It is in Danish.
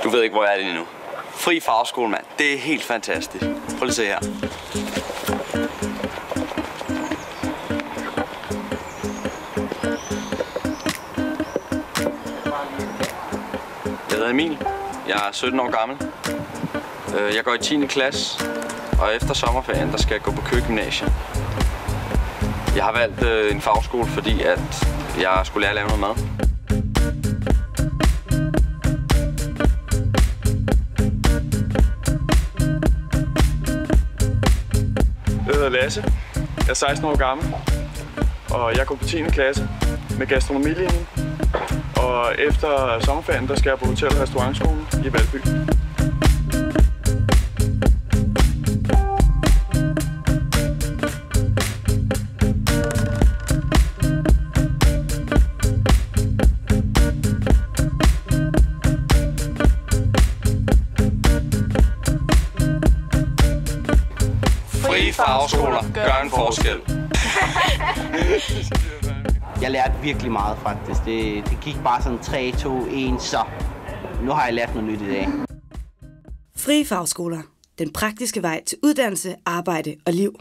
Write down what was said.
Du ved ikke, hvor jeg er endnu. Fri fagskole, mand. Det er helt fantastisk. Prøv lige at se her. Jeg hedder Emil. Jeg er 17 år gammel. Jeg går i 10. klasse, og efter sommerferien, der skal jeg gå på Køge Gymnasium. Jeg har valgt en fagskole, fordi at jeg skulle lære at lave noget mad. Jeg hedder Lasse. Jeg er 16 år gammel, og jeg går på 10. klasse med gastronomilinjen. Og efter sommerferien, der skal jeg på hotel- og restaurantskolen i Valby. Frie fagskoler gør en forskel. Jeg lærte virkelig meget faktisk. Det gik bare sådan 3, 2, 1, så nu har jeg lært noget nyt i dag. Frie fagskoler. Den praktiske vej til uddannelse, arbejde og liv.